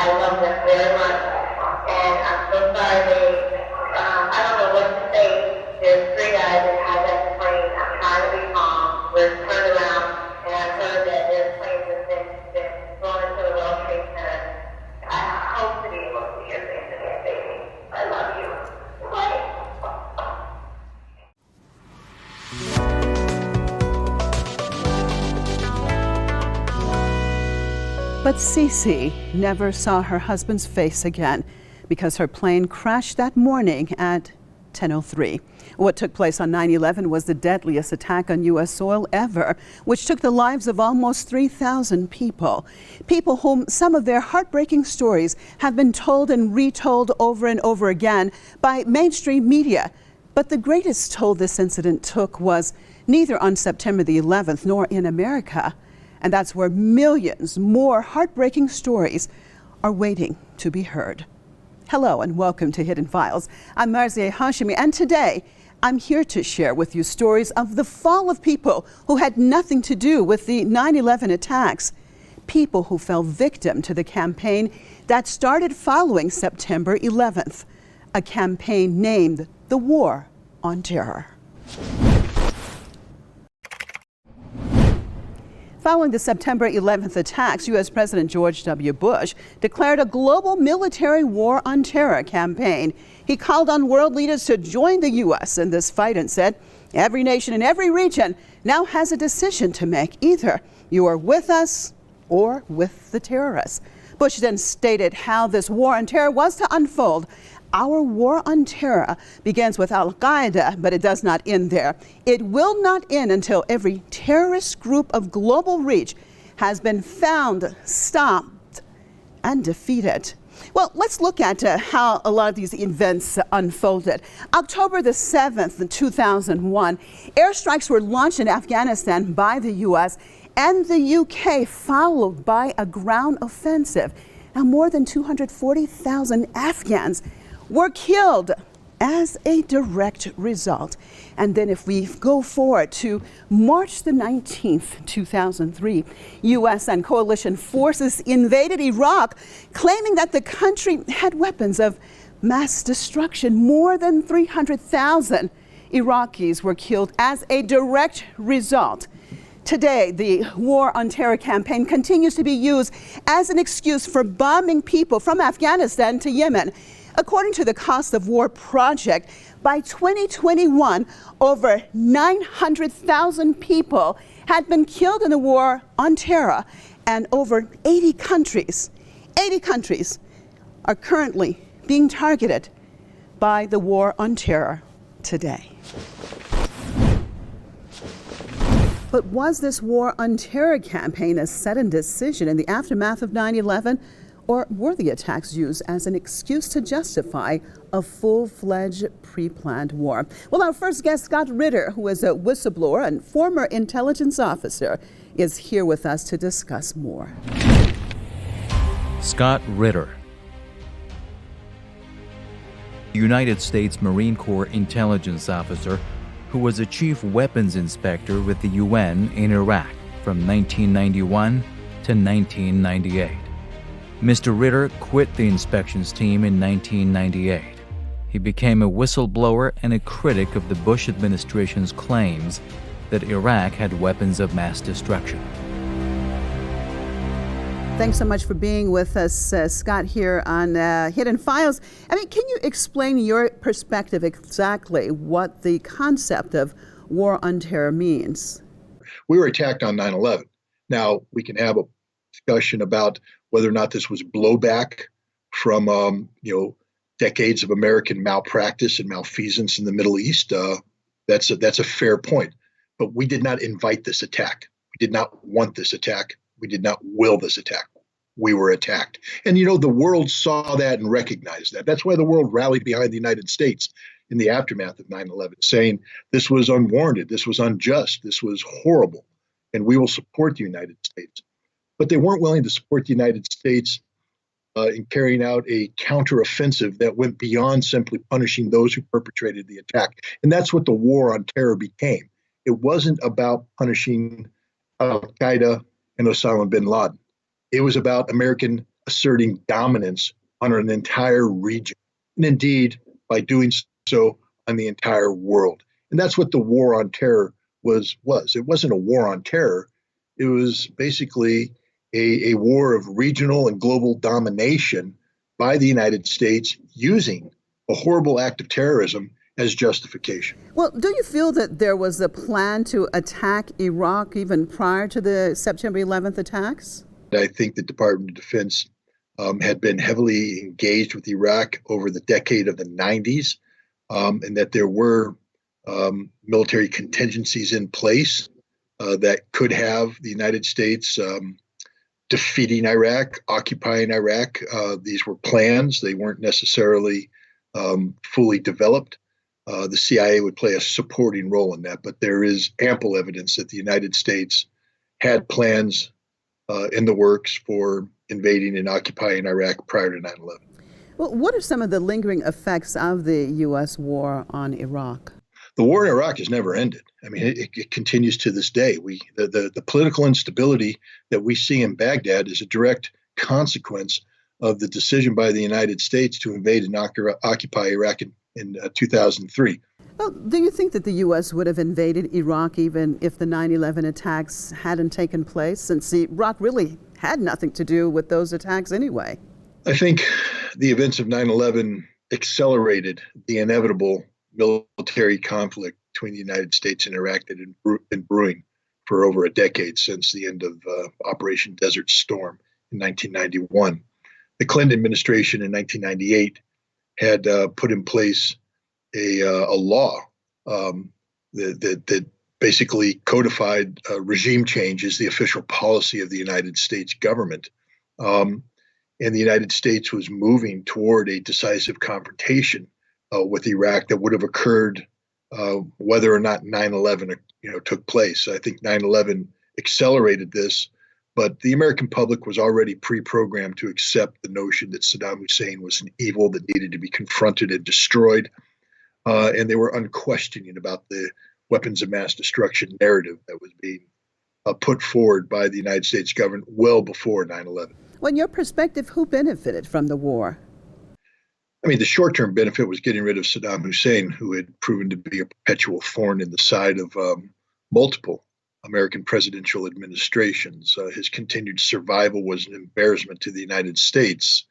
I love them very much. And I'm so sorry I don't know what to say. There's three guys that had that plane. I'm trying to be calm. We're turned around, and I heard that their plane has been thrown into the World Trade Center. I hope to be able to hear things again, baby. I love you. Bye. But Cece never saw her husband's face again because her plane crashed that morning at 10:03. What took place on 9/11 was the deadliest attack on U.S. soil ever, which took the lives of almost 3,000 people. People whom some of their heartbreaking stories have been told and retold over and over again by mainstream media. But the greatest toll this incident took was neither on September the 11th nor in America. And that's where millions more heartbreaking stories are waiting to be heard. Hello and welcome to Hidden Files. I'm Marzieh Hashemi, and today I'm here to share with you stories of the fall of people who had nothing to do with the 9/11 attacks. People who fell victim to the campaign that started following September 11th, a campaign named the War on Terror. Following the September 11th attacks, U.S. President George W. Bush declared a global military war on terror campaign. He called on world leaders to join the U.S. in this fight and said, every nation in every region now has a decision to make. Either you are with us or with the terrorists. Bush then stated how this war on terror was to unfold. Our war on terror begins with Al-Qaeda, but it does not end there. It will not end until every terrorist group of global reach has been found, stopped, and defeated. Well, let's look at how a lot of these events unfolded. October the 7th, 2001, airstrikes were launched in Afghanistan by the U.S. and the U.K., followed by a ground offensive. Now, more than 240,000 Afghans were killed as a direct result. And then if we go forward to March the 19th, 2003, U.S. and coalition forces invaded Iraq, claiming that the country had weapons of mass destruction. More than 300,000 Iraqis were killed as a direct result. Today, the War on Terror campaign continues to be used as an excuse for bombing people from Afghanistan to Yemen. According to the Cost of War Project, by 2021, over 900,000 people had been killed in the war on terror, and over 80 countries are currently being targeted by the war on terror today. But was this war on terror campaign a sudden decision in the aftermath of 9/11? Or were the attacks used as an excuse to justify a full-fledged pre-planned war? Well, our first guest, Scott Ritter, who is a whistleblower and former intelligence officer, is here with us to discuss more. Scott Ritter, United States Marine Corps intelligence officer who was a chief weapons inspector with the UN in Iraq from 1991 to 1998. Mr. Ritter quit the inspections team in 1998. He became a whistleblower and a critic of the Bush administration's claims that Iraq had weapons of mass destruction. Thanks so much for being with us, Scott, here on Hidden Files. I mean, can you explain your perspective exactly what the concept of war on terror means? We were attacked on 9/11. Now, we can have a discussion about whether or not this was blowback from, decades of American malpractice and malfeasance in the Middle East. That's a fair point. But we did not invite this attack. We did not want this attack. We did not will this attack. We were attacked. And, the world saw that and recognized that. That's why the world rallied behind the United States in the aftermath of 9/11, saying this was unwarranted, this was unjust, this was horrible, and we will support the United States. But they weren't willing to support the United States in carrying out a counteroffensive that went beyond simply punishing those who perpetrated the attack. And that's what the war on terror became. It wasn't about punishing Al-Qaeda and Osama bin Laden. It was about American asserting dominance on an entire region, and indeed, by doing so, on the entire world. And that's what the war on terror was. It wasn't a war on terror. It was basically a war of regional and global domination by the United States using a horrible act of terrorism as justification. Well, do you feel that there was a plan to attack Iraq even prior to the September 11th attacks? I think the Department of Defense had been heavily engaged with Iraq over the decade of the 90s, and that there were military contingencies in place that could have the United States defeating Iraq, occupying Iraq. These were plans. They weren't necessarily fully developed. The CIA would play a supporting role in that, but there is ample evidence that the United States had plans in the works for invading and occupying Iraq prior to 9/11. Well, what are some of the lingering effects of the U.S. war on Iraq? The war in Iraq has never ended. I mean, it continues to this day. The political instability that we see in Baghdad is a direct consequence of the decision by the United States to invade and occupy Iraq in 2003. Well, do you think that the U.S. would have invaded Iraq even if the 9/11 attacks hadn't taken place, since Iraq really had nothing to do with those attacks anyway? I think the events of 9/11 accelerated the inevitable military conflict between the United States and Iraq that had been brewing for over a decade since the end of Operation Desert Storm in 1991. The Clinton administration in 1998 had put in place a law that basically codified regime change as the official policy of the United States government. And the United States was moving toward a decisive confrontation with Iraq that would have occurred whether or not 9/11 took place. I think 9/11 accelerated this, but the American public was already pre-programmed to accept the notion that Saddam Hussein was an evil that needed to be confronted and destroyed. And they were unquestioning about the weapons of mass destruction narrative that was being put forward by the United States government well before 9/11. Well, in your perspective, who benefited from the war? I mean, the short-term benefit was getting rid of Saddam Hussein, who had proven to be a perpetual thorn in the side of multiple American presidential administrations. His continued survival was an embarrassment to the United States.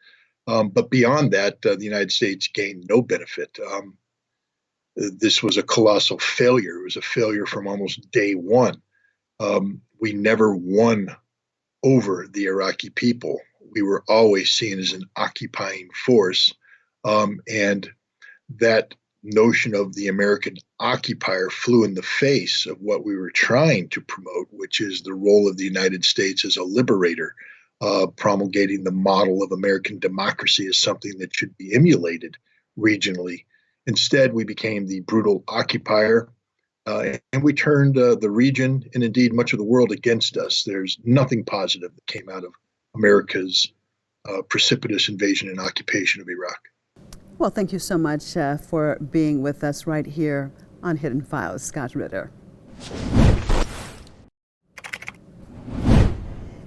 But beyond that, the United States gained no benefit. This was a colossal failure. It was a failure from almost day one. We never won over the Iraqi people. We were always seen as an occupying force. And that notion of the American occupier flew in the face of what we were trying to promote, which is the role of the United States as a liberator, promulgating the model of American democracy as something that should be emulated regionally. Instead, we became the brutal occupier, and we turned the region and indeed much of the world against us. There's nothing positive that came out of America's precipitous invasion and occupation of Iraq. Well, thank you so much for being with us right here on Hidden Files, Scott Ritter.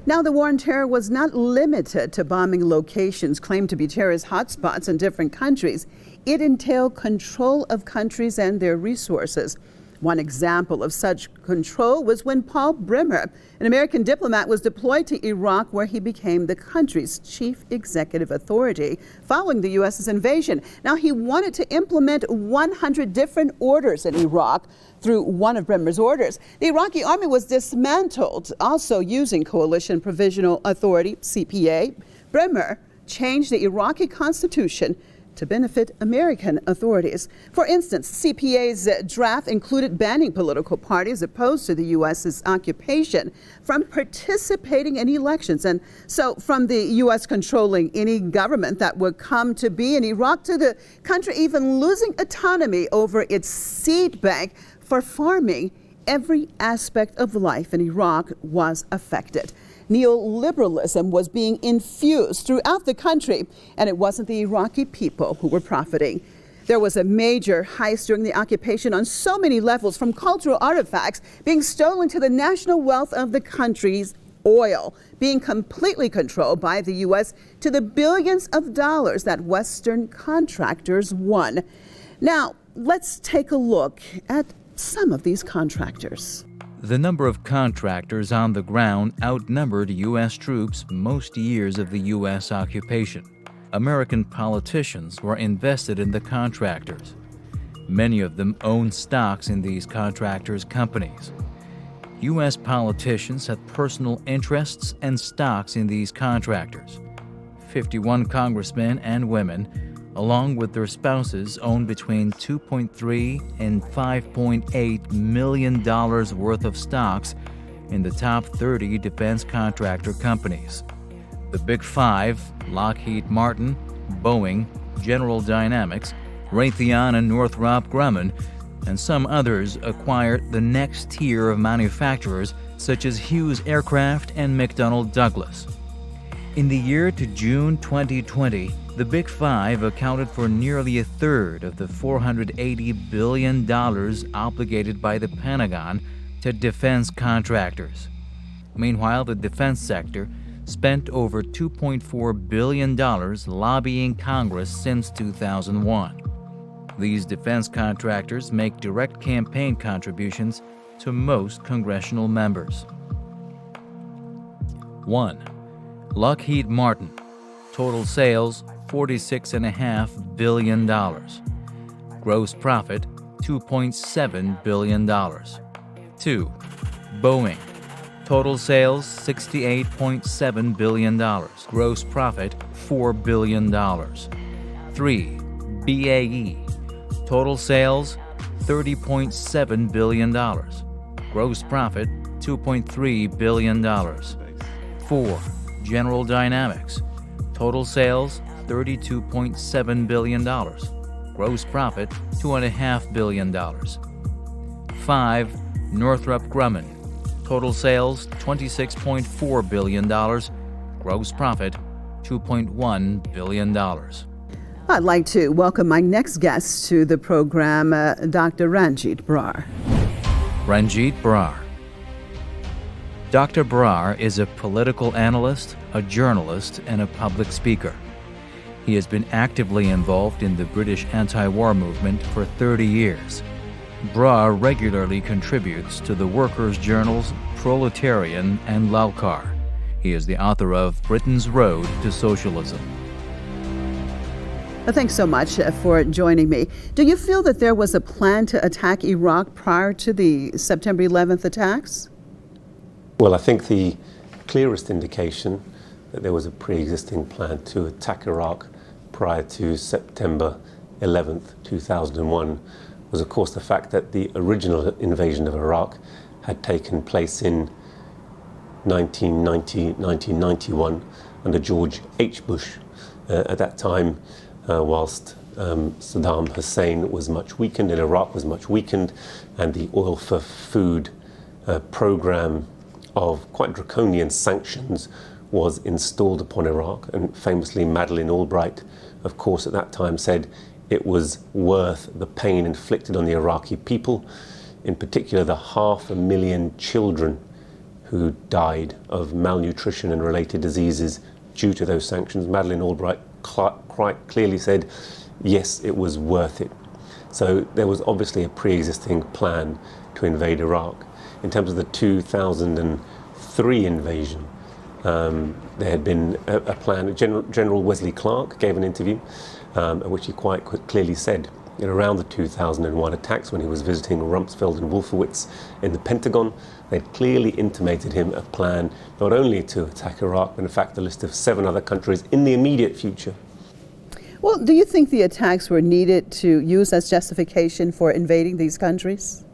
Now, the war on terror was not limited to bombing locations claimed to be terrorist hotspots in different countries. It entailed control of countries and their resources. One example of such control was when Paul Bremer, an American diplomat, was deployed to Iraq, where he became the country's chief executive authority following the U.S.'s invasion. Now, he wanted to implement 100 different orders in Iraq through one of Bremer's orders. The Iraqi army was dismantled, also using Coalition Provisional Authority, CPA. Bremer changed the Iraqi constitution to benefit American authorities. For instance, CPA's draft included banning political parties opposed to the U.S.'s occupation from participating in elections. And so from the U.S. controlling any government that would come to be in Iraq, to the country even losing autonomy over its seed bank for farming, every aspect of life in Iraq was affected. Neoliberalism was being infused throughout the country, and it wasn't the Iraqi people who were profiting. There was a major heist during the occupation on so many levels, from cultural artifacts being stolen to the national wealth of the country's oil being completely controlled by the U.S. to the billions of dollars that Western contractors won. Now, let's take a look at some of these contractors. The number of contractors on the ground outnumbered U.S. troops most years of the U.S. occupation. American politicians were invested in the contractors. Many of them owned stocks in these contractors' companies. U.S. politicians had personal interests and stocks in these contractors. 51 congressmen and women, along with their spouses, owned between $2.3 and $5.8 million worth of stocks in the top 30 defense contractor companies. The Big Five, Lockheed Martin, Boeing, General Dynamics, Raytheon and Northrop Grumman, and some others acquired the next tier of manufacturers such as Hughes Aircraft and McDonnell Douglas. In the year to June 2020, the Big Five accounted for nearly a third of the $480 billion obligated by the Pentagon to defense contractors. Meanwhile, the defense sector spent over $2.4 billion lobbying Congress since 2001. These defense contractors make direct campaign contributions to most congressional members. 1. Lockheed Martin. Total sales, $46.5 billion. Gross profit, $2.7 billion. 2. Boeing. Total sales, $68.7 billion. Gross profit, $4 billion. 3. BAE. Total sales, $30.7 billion. Gross profit, $2.3 billion. 4. General Dynamics. Total sales, $32.7 billion. Gross profit, $2.5 billion. 5. Northrop Grumman. Total sales, $26.4 billion. Gross profit, $2.1 billion. I'd like to welcome my next guest to the program, Dr. Ranjeet Brar. Ranjeet Brar. Dr. Brar is a political analyst, a journalist, and a public speaker. He has been actively involved in the British anti-war movement for 30 years. Brar regularly contributes to the workers' journals Proletarian and Lalkar. He is the author of Britain's Road to Socialism. Thanks so much for joining me. Do you feel that there was a plan to attack Iraq prior to the September 11th attacks? Well, I think the clearest indication that there was a pre-existing plan to attack Iraq prior to September 11th, 2001 was, of course, the fact that the original invasion of Iraq had taken place in 1990-1991 under George H. Bush. At that time, whilst Saddam Hussein was much weakened and Iraq was much weakened, and the oil for food program of quite draconian sanctions was installed upon Iraq. And famously, Madeleine Albright, of course, at that time said it was worth the pain inflicted on the Iraqi people, in particular the 500,000 children who died of malnutrition and related diseases due to those sanctions. Madeleine Albright quite clearly said, yes, it was worth it. So there was obviously a pre-existing plan to invade Iraq. In terms of the 2003 invasion, there had been a plan. General Wesley Clark gave an interview in which he quite clearly said, around the 2001 attacks, when he was visiting Rumsfeld and Wolfowitz in the Pentagon, they'd clearly intimated him a plan not only to attack Iraq, but in fact a list of 7 other countries in the immediate future. Well, do you think the attacks were needed to use as justification for invading these countries?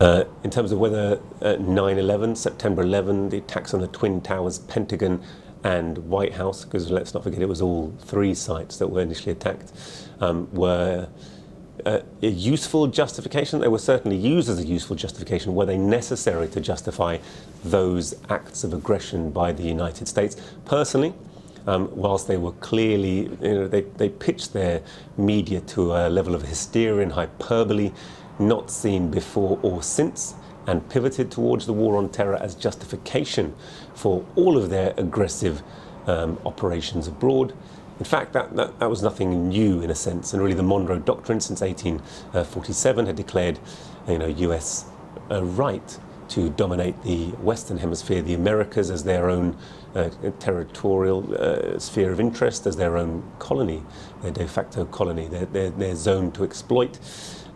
In terms of whether 9/11, September 11, the attacks on the Twin Towers, Pentagon and White House, because let's not forget it was all 3 sites that were initially attacked, were a useful justification. They were certainly used as a useful justification. Were they necessary to justify those acts of aggression by the United States? Personally, whilst they were clearly, they pitched their media to a level of hysteria and hyperbole not seen before or since and pivoted towards the war on terror as justification for all of their aggressive operations abroad. In fact, that was nothing new in a sense, and really the Monroe Doctrine since 1847 had declared, US right to dominate the Western Hemisphere, the Americas, as their own territorial sphere of interest, as their own colony, their de facto colony, their zone to exploit.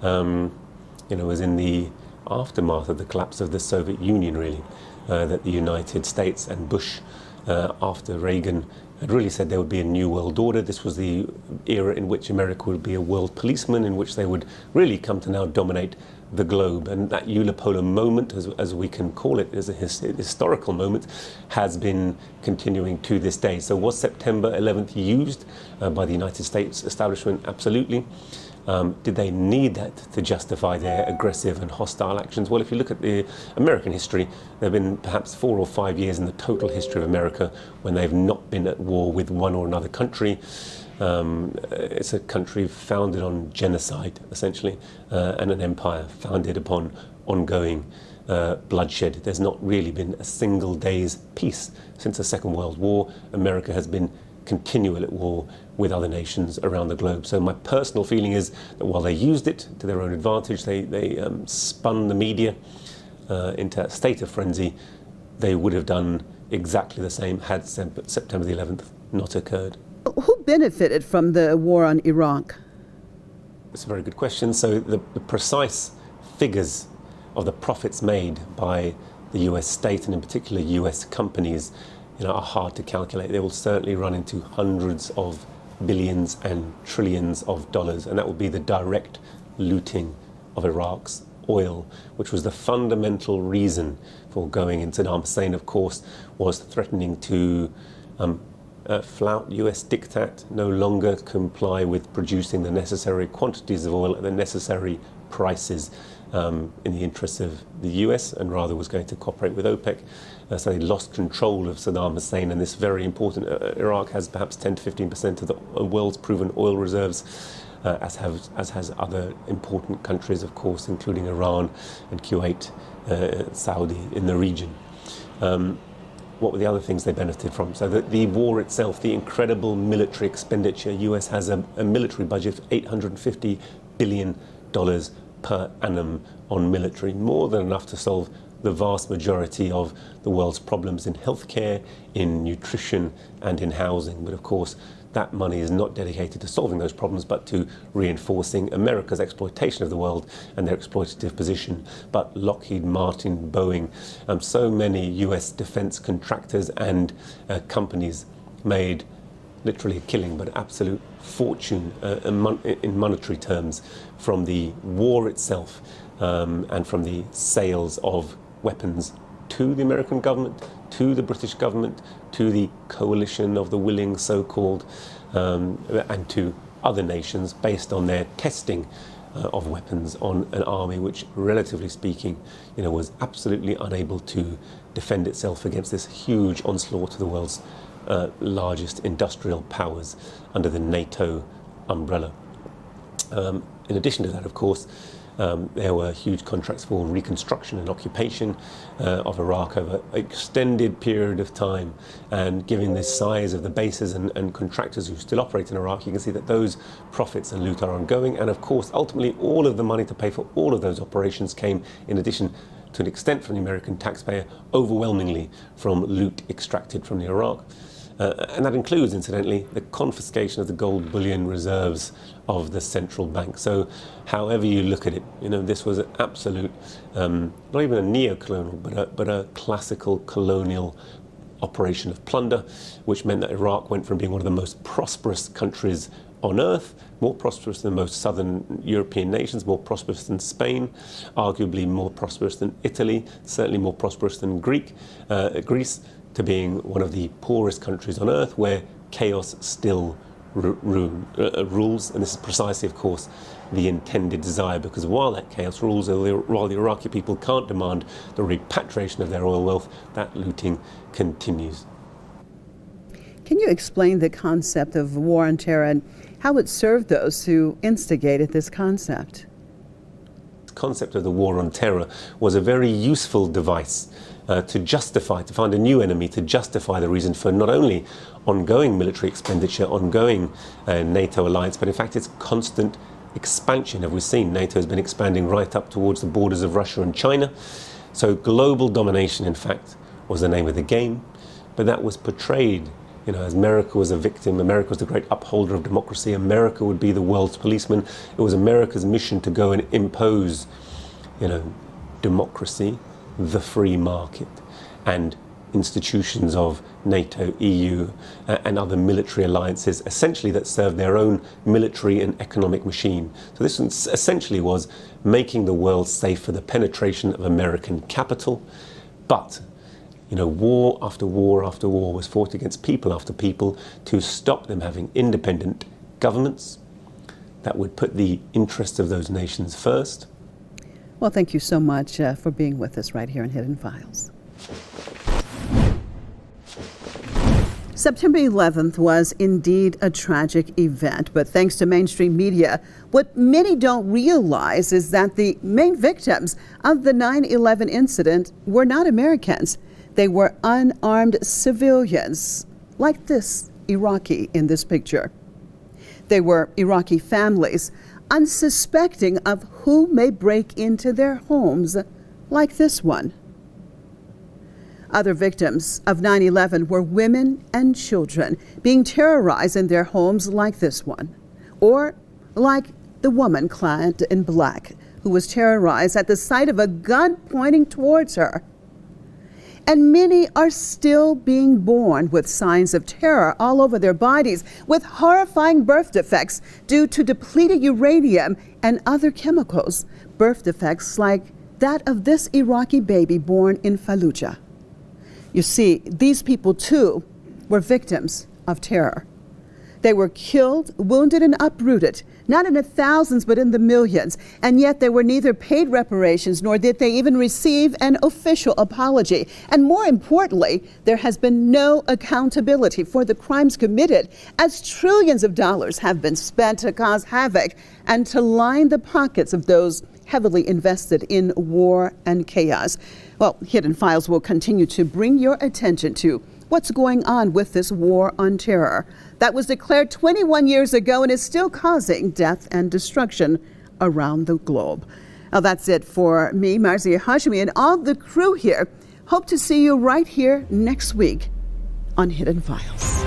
Was in the aftermath of the collapse of the Soviet Union, really, that the United States and Bush, after Reagan, had really said there would be a new world order. This was the era in which America would be a world policeman, in which they would really come to now dominate the globe. And that unipolar moment, as we can call it, as a historical moment, has been continuing to this day. So was September 11th used by the United States establishment? Absolutely. Did they need that to justify their aggressive and hostile actions? Well, if you look at the American history, there have been perhaps 4 or 5 years in the total history of America when they've not been at war with one or another country. It's a country founded on genocide, essentially, and an empire founded upon ongoing bloodshed. There's not really been a single day's peace since the Second World War. America has been continual at war with other nations around the globe. So my personal feeling is that while they used it to their own advantage, they spun the media into a state of frenzy, they would have done exactly the same had September the 11th not occurred. Who benefited from the war on Iraq? It's a very good question. So the precise figures of the profits made by the US state, and in particular US companies, are hard to calculate. They will certainly run into hundreds of billions and trillions of dollars, and that would be the direct looting of Iraq's oil, which was the fundamental reason for going in. Saddam Hussein, of course, was threatening to flout US diktat, no longer comply with producing the necessary quantities of oil at the necessary prices in the interests of the US, and rather was going to cooperate with OPEC. So they lost control of Saddam Hussein, and this very important, Iraq has perhaps 10 to 15% of the world's proven oil reserves, as has other important countries, of course, including Iran and Kuwait, Saudi in the region. What were the other things they benefited from? So the war itself, the incredible military expenditure. US has a military budget of $850 billion per annum on military, more than enough to solve the vast majority of the world's problems in healthcare, in nutrition, and in housing. But of course, that money is not dedicated to solving those problems, but to reinforcing America's exploitation of the world and their exploitative position. But Lockheed Martin, Boeing, so many US defense contractors and companies made literally a killing, but absolute fortune in monetary terms from the war itself, and from the sales of weapons to the American government, to the British government, to the coalition of the willing, so-called, and to other nations based on their testing of weapons on an army which, relatively speaking, was absolutely unable to defend itself against this huge onslaught of the world's largest industrial powers under the NATO umbrella. In addition to that, of course, there were huge contracts for reconstruction and occupation of Iraq over an extended period of time. And given the size of the bases and contractors who still operate in Iraq, you can see that those profits and loot are ongoing. And of course, ultimately, all of the money to pay for all of those operations came, in addition to an extent, from the American taxpayer, overwhelmingly from loot extracted from the Iraq. And that includes, incidentally, the confiscation of the gold bullion reserves of the central bank. So however you look at it, this was an absolute, not even a neo-colonial, but a classical colonial operation of plunder, which meant that Iraq went from being one of the most prosperous countries on earth, more prosperous than most southern European nations, more prosperous than Spain, arguably more prosperous than Italy, certainly more prosperous than Greece, to being one of the poorest countries on earth, where chaos still rules. And this is precisely, of course, the intended desire, because while that chaos rules, while the Iraqi people can't demand the repatriation of their oil wealth, that looting continues. Can you explain the concept of war on terror and how it served those who instigated this concept? concept of the war on terror was a very useful device to justify, to find a new enemy, to justify the reason for not only ongoing military expenditure, ongoing NATO alliance, but in fact its constant expansion. Have we seen NATO has been expanding right up towards the borders of Russia and China? So global domination, in fact, was the name of the game, but that was portrayed, as America was a victim. America was the great upholder of democracy. America would be the world's policeman. It was America's mission to go and impose, democracy, the free market, and institutions of NATO, EU, and other military alliances, essentially that served their own military and economic machine. So this essentially was making the world safe for the penetration of American capital. But, war after war after war was fought against people after people to stop them having independent governments that would put the interests of those nations first. Well, thank you so much for being with us right here in Hidden Files. September 11th was indeed a tragic event, but thanks to mainstream media, what many don't realize is that the main victims of the 9/11 incident were not Americans. They were unarmed civilians, like this Iraqi in this picture. They were Iraqi families, unsuspecting of who may break into their homes, like this one. Other victims of 9/11 were women and children being terrorized in their homes, like this one, or like the woman clad in black who was terrorized at the sight of a gun pointing towards her. And many are still being born with signs of terror all over their bodies, with horrifying birth defects due to depleted uranium and other chemicals, birth defects like that of this Iraqi baby born in Fallujah. You see, these people too were victims of terror. They were killed, wounded, and uprooted, not in the thousands, but in the millions. And yet they were neither paid reparations, nor did they even receive an official apology. And more importantly, there has been no accountability for the crimes committed, as trillions of dollars have been spent to cause havoc and to line the pockets of those heavily invested in war and chaos. Well, Hidden Files will continue to bring your attention to what's going on with this war on terror that was declared 21 years ago and is still causing death and destruction around the globe. Now, that's it for me, Marzia Hashmi, and all the crew here. Hope to see you right here next week on Hidden Files.